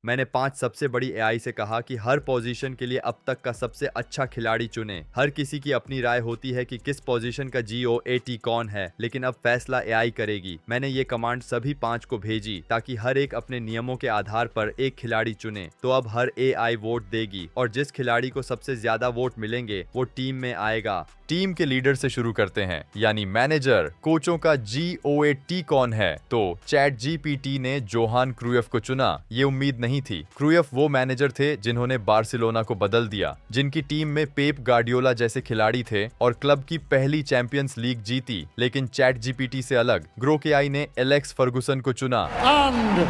मैंने 5 सबसे बड़ी एआई से कहा कि हर पोजीशन के लिए अब तक का सबसे अच्छा खिलाड़ी चुने। हर किसी की अपनी राय होती है कि किस पोजीशन का GOAT कौन है, लेकिन अब फैसला एआई करेगी। मैंने ये कमांड सभी 5 को भेजी ताकि हर एक अपने नियमों के आधार पर एक खिलाड़ी चुने। तो अब हर एआई वोट देगी और जिस खिलाड़ी को सबसे ज्यादा वोट मिलेंगे वो टीम में आएगा। टीम के लीडर से शुरू करते हैं, यानी मैनेजर। कोचों का GOAT कौन है? तो चैट जीपीटी ने जोहान क्रूयफ को चुना। ये उम्मीद नहीं थी। क्रूयफ वो मैनेजर थे जिन्होंने बार्सिलोना को बदल दिया, जिनकी टीम में पेप गार्डियोला जैसे खिलाड़ी थे और क्लब की पहली चैंपियंस लीग जीती। लेकिन चैट जीपीटी से अलग ग्रोक एआई ने एलेक्स फर्गुसन को चुना। And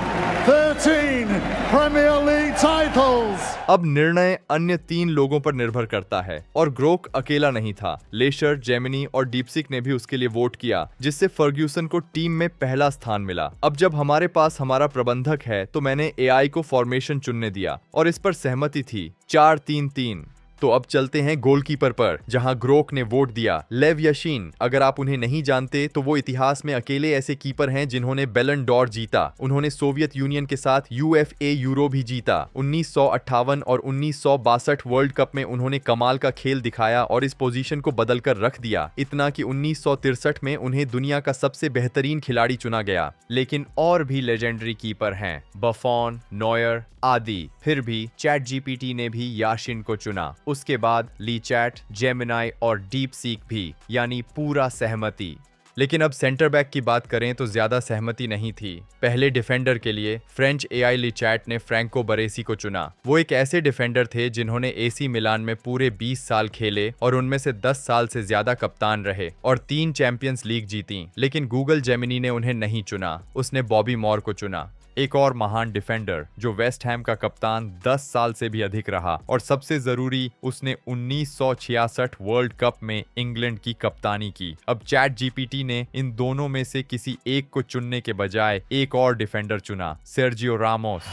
13 Premier League titles. अब निर्णय अन्य 3 लोगों पर निर्भर करता है और ग्रोक अकेला नहीं था। लेशर, जेमिनी और डीपसीक ने भी उसके लिए वोट किया, जिससे फर्ग्यूसन को टीम में पहला स्थान मिला। अब जब हमारे पास हमारा प्रबंधक है तो मैंने एआई को फॉर्मेशन चुनने दिया और इस पर सहमति थी 4-3-3। तो अब चलते हैं गोलकीपर पर, जहां ग्रोक ने वोट दिया लेव याशीन। अगर आप उन्हें नहीं जानते तो वो इतिहास में अकेले ऐसे कीपर हैं जिन्होंने बैलन डॉर जीता। उन्होंने सोवियत यूनियन के साथ UFA यूरो भी जीता। 1958 और 1962 वर्ल्ड कप में उन्होंने कमाल का खेल दिखाया और इस पोजीशन को बदल कर रख दिया। इतना कि 1963 में उन्हें दुनिया का सबसे बेहतरीन खिलाड़ी चुना गया। लेकिन और भी लेजेंडरी कीपर हैं, बफॉन, नॉयर आदि। फिर भी चैट जीपीटी ने भी याशिन को चुना। उसके बाद ली चैट, जेमिनाई और डीप सीक भी, यानी पूरा सहमति। लेकिन अब सेंटर बैक की बात करें तो ज्यादा सहमति नहीं थी। पहले डिफेंडर के लिए फ्रेंच एआई ली चैट ने फ्रैंको बरेसी को चुना। वो एक ऐसे डिफेंडर थे जिन्होंने AC मिलान में पूरे 20 साल खेले और उनमें से 10 साल से ज्यादा कप्तान रहे और 3 चैंपियंस लीग जीती। लेकिन गूगल जेमिनी ने उन्हें नहीं चुना, उसने बॉबी मॉर को चुना। एक और महान डिफेंडर जो वेस्ट हैम का कप्तान 10 साल से भी अधिक रहा और सबसे जरूरी, उसने 1966 वर्ल्ड कप में इंग्लैंड की कप्तानी की। अब चैट जीपीटी ने इन दोनों में से किसी एक को चुनने के बजाय एक और डिफेंडर चुना, सर्जियो रामोस।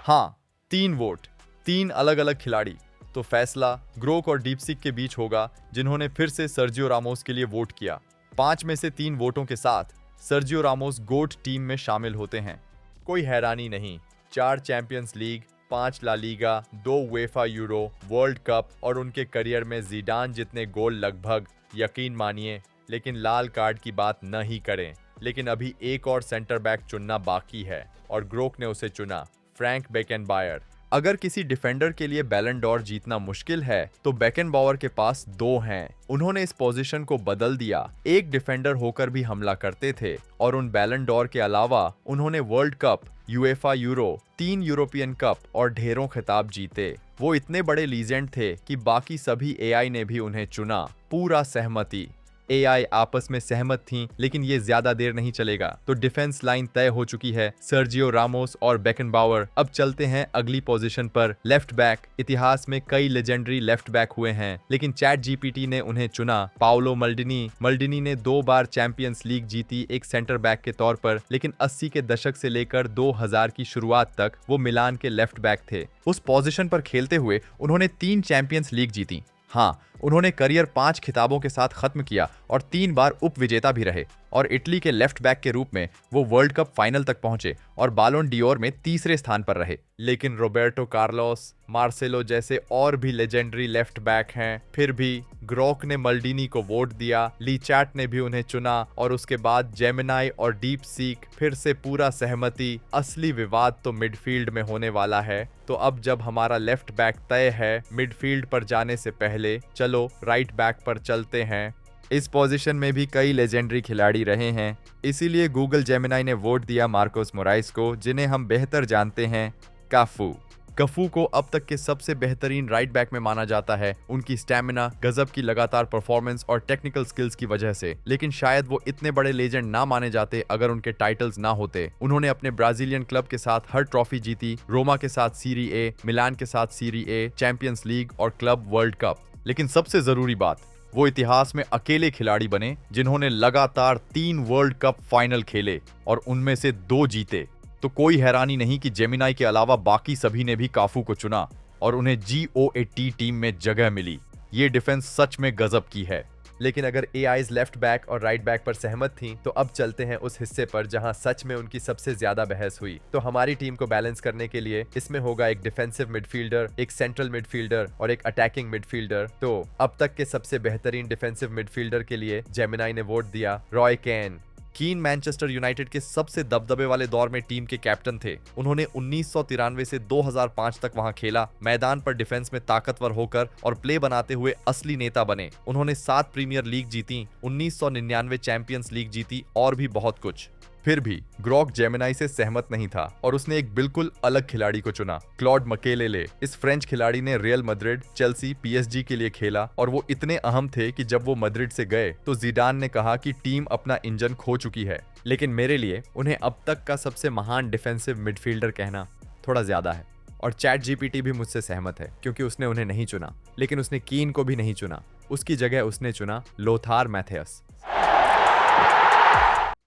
हाँ, 3 वोट, 3 अलग अलग खिलाड़ी। तो फैसला ग्रोक और डीपसीक के बीच होगा, जिन्होंने फिर से सर्जियो रामोस के लिए वोट किया। 5 में से 3 वोटों के साथ सर्जियो रामोस गोट टीम में शामिल होते हैं। कोई हैरानी नहीं, 4 Champions League, 5 La Liga, 2 UEFA Euro, World Cup और उनके करियर में ज़िडान जितने गोल लगभग, यकीन मानिए। लेकिन लाल कार्ड की बात न ही करें। लेकिन अभी एक और सेंटर बैक चुनना बाकी है और ग्रोक ने उसे चुना, फ्रैंक बेकेनबायर। अगर किसी डिफेंडर के लिए बैलन डॉर जीतना मुश्किल है तो बेकेनबावर के पास 2 हैं। उन्होंने इस पोजीशन को बदल दिया। एक डिफेंडर होकर भी हमला करते थे और उन बैलन डॉर के अलावा उन्होंने world cup, UEFA euro, 3 European cup और ढेरों खिताब जीते। वो इतने बड़े लीजेंड थे कि बाकी सभी एआई ने भी उन्हें चुना। पूरा सहमति। एआई आपस में सहमत थीं, लेकिन ये ज्यादा देर नहीं चलेगा। तो डिफेंस लाइन तय हो चुकी है, सर्जियो रामोस और बेकेनबावर। अब चलते हैं अगली पोजीशन पर, लेफ्ट बैक। इतिहास में कई लेजेंडरी लेफ्ट बैक हुए हैं, लेकिन चैट जीपीटी ने उन्हें चुना, पाओलो मल्डिनी। मल्डिनी ने 2 बार चैंपियंस लीग जीती एक सेंटर बैक के तौर पर, लेकिन 80 के दशक से लेकर 2000 की शुरुआत तक वो मिलान के लेफ्ट बैक थे। उस पोजीशन पर खेलते हुए उन्होंने 3 चैंपियंस लीग जीती। हाँ, उन्होंने करियर 5 खिताबों के साथ खत्म किया और 3 बार उप विजेता भी रहे। और इटली के लेफ्ट बैक के रूप में वो वर्ल्ड कप फाइनल तक पहुंचे और बालोन डियोर में 3रे स्थान पर रहे। लेकिन रोबर्टो कार्लोस, मार्सेलो जैसे और भी लेजेंडरी लेफ्ट बैक हैं। फिर भी ग्रोक ने मल्डिनी को वोट दिया, ली चैट ने भी उन्हें चुना और उसके बाद जेमिनाई और डीप सीक। फिर से पूरा सहमति। असली विवाद तो मिडफील्ड में होने वाला है। तो अब जब हमारा लेफ्ट बैक तय है, मिडफील्ड पर जाने से पहले चलो राइट बैक पर चलते हैं। इस पोजीशन में भी कई लेजेंडरी खिलाड़ी रहे हैं, इसीलिए गूगल जेमिनाई ने वोट दिया मार्कोस मोराइस को, जिन्हें हम बेहतर जानते हैं, काफू। कफू को अब तक के सबसे बेहतरीन राइट बैक में माना जाता है, उनकी स्टैमिना, गजब की लगातार परफॉर्मेंस और टेक्निकल स्किल्स की वजह से। लेकिन शायद वो इतने बड़े लेजेंड ना माने जाते अगर उनके टाइटल्स ना होते। उन्होंने अपने ब्राजीलियन क्लब के साथ हर ट्रॉफी जीती, रोमा के साथ सीरी ए, मिलान के साथ सीरी ए, चैंपियंस लीग और क्लब वर्ल्ड कप। लेकिन सबसे जरूरी बात, वो इतिहास में अकेले खिलाड़ी बने जिन्होंने लगातार 3 वर्ल्ड कप फाइनल खेले और उनमें से 2 जीते। तो कोई हैरानी नहीं कि जेमिनाई के अलावा बाकी सभी ने भी काफू को चुना और उन्हें GOAT टीम में जगह मिली। ये डिफेंस सच में गजब की है। लेकिन अगर एआईज लेफ्ट बैक और राइट बैक पर सहमत थीं, तो अब चलते हैं उस हिस्से पर जहां सच में उनकी सबसे ज्यादा बहस हुई। तो हमारी टीम को बैलेंस करने के लिए इसमें होगा एक डिफेंसिव मिडफील्डर, एक सेंट्रल मिडफील्डर और एक अटैकिंग मिडफील्डर। तो अब तक के सबसे बेहतरीन डिफेंसिव मिडफील्डर के लिए जेमिनाई ने वोट दिया रॉय केन। कीन मैनचेस्टर यूनाइटेड के सबसे दबदबे वाले दौर में टीम के कैप्टन थे। उन्होंने 1993 से 2005 तक वहां खेला, मैदान पर डिफेंस में ताकतवर होकर और प्ले बनाते हुए असली नेता बने। उन्होंने 7 प्रीमियर लीग जीती, 1999 चैंपियंस लीग जीती और भी बहुत कुछ। फिर भी ग्रॉक जेमिनाई से सहमत नहीं था और उसने एक बिल्कुल अलग खिलाड़ी को चुना, क्लॉड मकेलेले। इस फ्रेंच खिलाड़ी ने रियल मैड्रिड, चेल्सी, पीएसजी के लिए खेला और वो इतने अहम थे कि जब वो मैड्रिड से गए तो जिडान ने कहा कि टीम अपना इंजन खो चुकी है। लेकिन मेरे लिए उन्हें अब तक का सबसे महान डिफेंसिव मिडफील्डर कहना थोड़ा ज्यादा है। और चैट जीपीटी भी मुझसे सहमत है, क्योंकि उसने उन्हें नहीं चुना, लेकिन उसने कीन को भी नहीं चुना। उसकी जगह उसने चुना लोथार मैथेयस।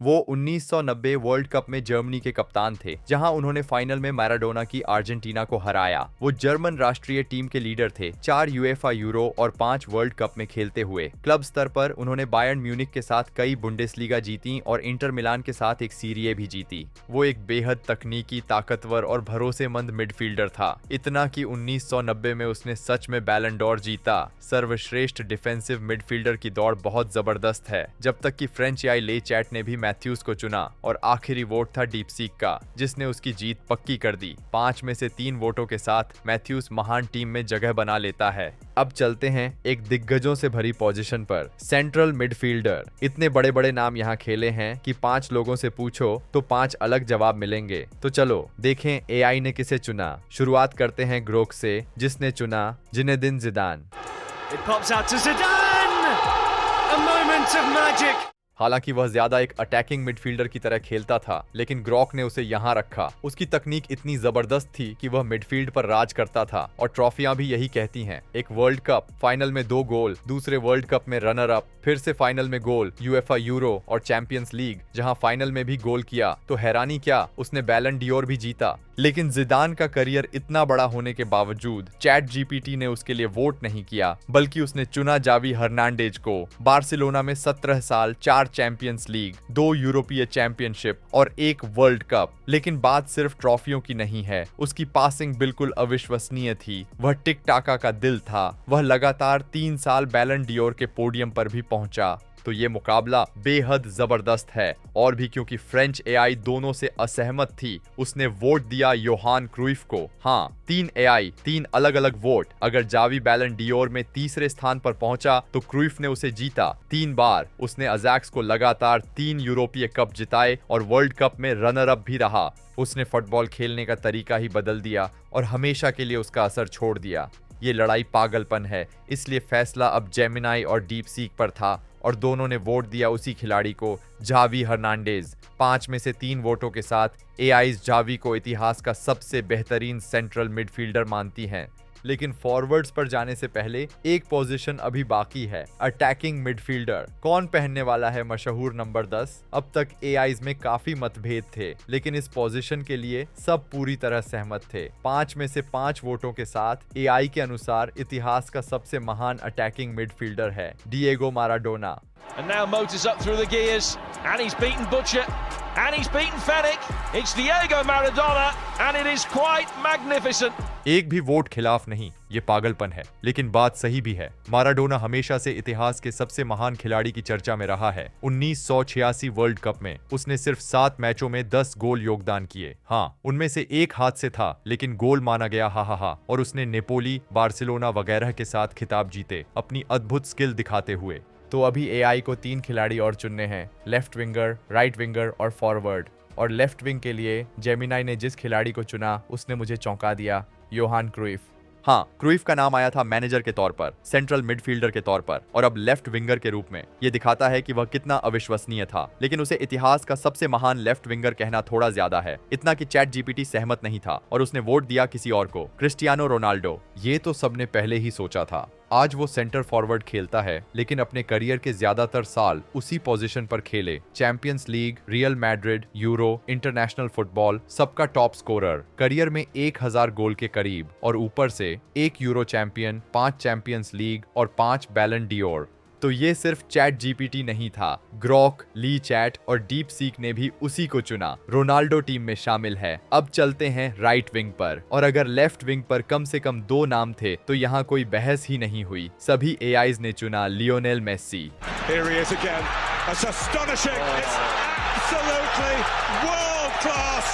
वो 1990 वर्ल्ड कप में जर्मनी के कप्तान थे, जहां उन्होंने फाइनल में मैराडोना की अर्जेंटीना को हराया। वो जर्मन राष्ट्रीय टीम के लीडर थे, 4 यूएफा यूरो और 5 वर्ल्ड कप में खेलते हुए। क्लब स्तर पर उन्होंने बायर्न म्यूनिख के साथ कई बुंडेसलीगा जीती और इंटर मिलान के साथ एक सीरिये भी जीती। वो एक बेहद तकनीकी, ताकतवर और भरोसेमंद मिडफील्डर था, इतना कि 1990 में उसने सच में बैलन डोर जीता। सर्वश्रेष्ठ डिफेंसिव मिडफील्डर की दौड़ बहुत जबरदस्त है, जब तक कि फ्रेंच एआई ले चैट ने भी मैथ्यूज को चुना और आखिरी वोट था डीपसीक का, जिसने उसकी जीत पक्की कर दी। 5 में से 3 वोटों के साथ मैथ्यूज महान टीम में जगह बना लेता है। अब चलते हैं एक दिग्गजों से भरी पोजीशन पर, सेंट्रल मिडफील्डर। इतने बड़े बड़े नाम यहाँ खेले हैं कि 5 लोगों से पूछो तो 5 अलग जवाब मिलेंगे। तो चलो देखें एआई ने किसे चुना। शुरुआत करते हैं ग्रोक से, जिसने चुना Zinedine Zidane. It pops out to Zidane! A moment of magic! हालांकि वह ज्यादा एक अटैकिंग मिडफील्डर की तरह खेलता था, लेकिन ग्रॉक ने उसे यहाँ रखा। उसकी तकनीक इतनी जबरदस्त थी कि वह मिडफील्ड पर राज करता था और ट्रॉफियां भी यही कहती हैं। एक वर्ल्ड कप, फाइनल में 2 गोल, दूसरे वर्ल्ड कप में रनर अप, फिर से फाइनल में गोल, यूएफा यूरो और चैंपियंस लीग, जहां फाइनल में भी गोल किया। तो हैरानी क्या, उसने बैलन डियोर भी जीता। लेकिन जिदान का करियर इतना बड़ा होने के बावजूद चैट जीपीटी ने उसके लिए वोट नहीं किया, बल्कि उसने चुना जावी हर्नांडेज को। बार्सिलोना में 17 साल, 4 चैंपियंस लीग, 2 यूरोपीय चैंपियनशिप और 1 वर्ल्ड कप। लेकिन बात सिर्फ ट्रॉफियों की नहीं है, उसकी पासिंग बिल्कुल अविश्वसनीय थी। वह टिक टाका का दिल था। वह लगातार 3 साल बैलन डियोर के पोडियम पर भी पहुंचा। तो ये मुकाबला बेहद जबरदस्त है, और भी क्योंकि फ्रेंच एआई दोनों से असहमत थी। उसने वोट दिया योहान क्रूइफ को। हाँ, 3 एआई, 3 अलग अलग वोट। अगर जावी बैलन डियोर में तीसरे स्थान पर पहुंचा तो क्रूइफ ने उसे जीता 3 बार। उसने अजैक्स को लगातार 3 यूरोपीय कप जिताए और वर्ल्ड कप में रनर अप भी रहा। उसने फुटबॉल खेलने का तरीका ही बदल दिया और हमेशा के लिए उसका असर छोड़ दिया। ये लड़ाई पागलपन है, इसलिए फैसला अब जेमिनाई और डीपसीक पर था और दोनों ने वोट दिया उसी खिलाड़ी को, जावी हर्नांडेज। 5 में से 3 वोटों के साथ एआईज जावी को इतिहास का सबसे बेहतरीन सेंट्रल मिडफील्डर मानती हैं। लेकिन फॉरवर्ड्स पर जाने से पहले एक पोजीशन अभी बाकी है, अटैकिंग मिडफील्डर। कौन पहनने वाला है मशहूर नंबर 10? अब तक एआईज में काफी मतभेद थे, लेकिन इस पोजीशन के लिए सब पूरी तरह सहमत थे। 5 में से 5 वोटों के साथ एआई के अनुसार इतिहास का सबसे महान अटैकिंग मिडफील्डर है Diego Maradona. And now motors up through the gears, and he's beaten Butcher, and he's beaten Fennick. It's Diego Maradona, and it is quite magnificent. एक भी वोट खिलाफ नहीं, ये पागलपन है। लेकिन बात सही भी है। माराडोना हमेशा से इतिहास के सबसे महान खिलाड़ी की चर्चा में रहा है। 1986 वर्ल्ड कप में उसने सिर्फ 7 मैचों में 10 गोल योगदान किए। हाँ, उनमें से एक हाथ से था, लेकिन गोल माना गया। हा। और उसने नेपोली, बार्सिलोना वगैरह के साथ खिताब जीते, अपनी अद्भुत स्किल दिखाते हुए। तो अभी एआई को 3 खिलाड़ी और चुनने हैं, लेफ्ट विंगर, राइट विंगर और फॉरवर्ड। और लेफ्ट विंग के लिए जेमिनाई ने जिस खिलाड़ी को चुना उसने मुझे चौंका दिया, योहान क्रूइफ। हाँ, क्रूइफ का नाम आया था मैनेजर के तौर पर, सेंट्रल मिडफील्डर के तौर पर, और अब लेफ्ट विंगर के रूप में। ये दिखाता है कि वह कितना अविश्वसनीय था। लेकिन उसे इतिहास का सबसे महान लेफ्ट विंगर कहना थोड़ा ज्यादा है, इतना कि चैट जीपीटी सहमत नहीं था और उसने वोट दिया किसी और को, क्रिस्टियानो रोनाल्डो। ये तो सबने पहले ही सोचा था। आज वो सेंटर फॉरवर्ड खेलता है, लेकिन अपने करियर के ज्यादातर साल उसी पोजीशन पर खेले। Champions league, real Madrid, euro, international football, सबका टॉप स्कोरर। करियर में 1000 गोल के करीब और ऊपर से 1 यूरो चैंपियन, 5 चैंपियंस लीग और 5 बैलन डियोर। तो ये सिर्फ चैट जीपीटी नहीं था, ग्रॉक, ली चैट और डीप सीक ने भी उसी को चुना। रोनाल्डो टीम में शामिल है। अब चलते हैं राइट विंग पर, और अगर लेफ्ट विंग पर कम से कम 2 नाम थे तो यहाँ कोई बहस ही नहीं हुई। सभी एआईज ने चुना Lionel Messi. Here he is again. That's astonishing. It's absolutely world class.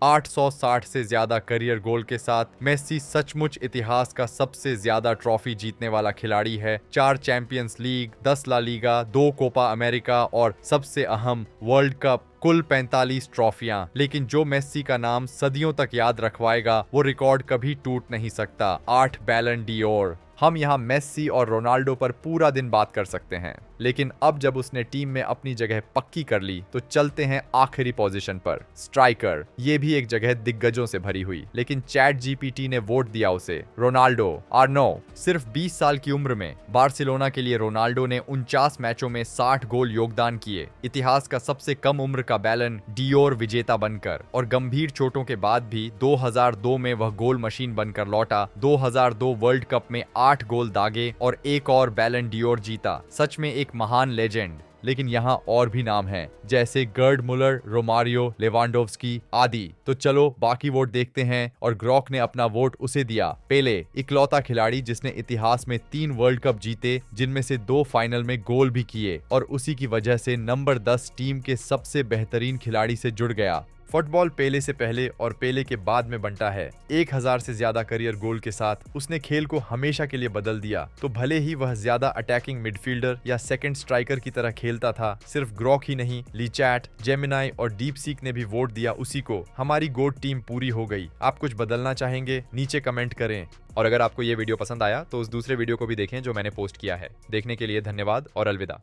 860 से ज्यादा करियर गोल के साथ मेसी सचमुच इतिहास का सबसे ज्यादा ट्रॉफी जीतने वाला खिलाड़ी है। 4 Champions League, 10 La Liga, 2 Copa America और सबसे अहम वर्ल्ड कप, कुल 45 ट्रॉफियां। लेकिन जो मेसी का नाम सदियों तक याद रखवाएगा वो रिकॉर्ड कभी टूट नहीं सकता, 8 बैलन डी'ओर। हम यहाँ मेसी और रोनाल्डो पर पूरा दिन बात कर सकते हैं, लेकिन अब जब उसने टीम में अपनी जगह पक्की कर ली तो चलते हैं आखिरी पोजीशन पर, स्ट्राइकर। ये भी एक जगह दिग्गजों से भरी हुई, लेकिन चैट जीपीटी ने वोट दिया उसे, रोनाल्डो। आर्नो। सिर्फ 20 साल की उम्र में बार्सिलोना के लिए रोनाल्डो ने 49 मैचों में 60 गोल योगदान किए, इतिहास का सबसे कम उम्र का बैलन डी'ओर विजेता बनकर। और गंभीर चोटों के बाद भी 2002 में वह गोल मशीन बनकर लौटा। 2002 वर्ल्ड कप में 8 गोल दागे और एक और बैलन डी'ओर जीता। सच में एक महान लेजेंड। लेकिन यहाँ और भी नाम हैं, जैसे गर्ड मुलर, रोमारियो, लेवांडोव्स्की आदि। तो चलो बाकी वोट देखते हैं, और ग्रॉक ने अपना वोट उसे दिया। पेले, इकलौता खिलाड़ी जिसने इतिहास में 3 वर्ल्ड कप जीते, जिनमें से 2 फाइनल में गोल भी किए, और उसी की वजह से नंबर 10 टीम के सबसे बेहतरीन खिलाड़ी से जुड़ गया। फुटबॉल पेले से पहले और पेले के बाद में बनता है। 1000 से ज्यादा करियर गोल के साथ उसने खेल को हमेशा के लिए बदल दिया। तो भले ही वह ज्यादा अटैकिंग मिडफील्डर या सेकंड स्ट्राइकर की तरह खेलता था, सिर्फ ग्रॉक ही नहीं, ली चैट, जेमिनाई और डीप सीक ने भी वोट दिया उसी को। हमारी गोट टीम पूरी हो गई। आप कुछ बदलना चाहेंगे? नीचे कमेंट करें। और अगर आपको ये वीडियो पसंद आया तो उस दूसरे वीडियो को भी देखें जो मैंने पोस्ट किया है। देखने के लिए धन्यवाद और अलविदा।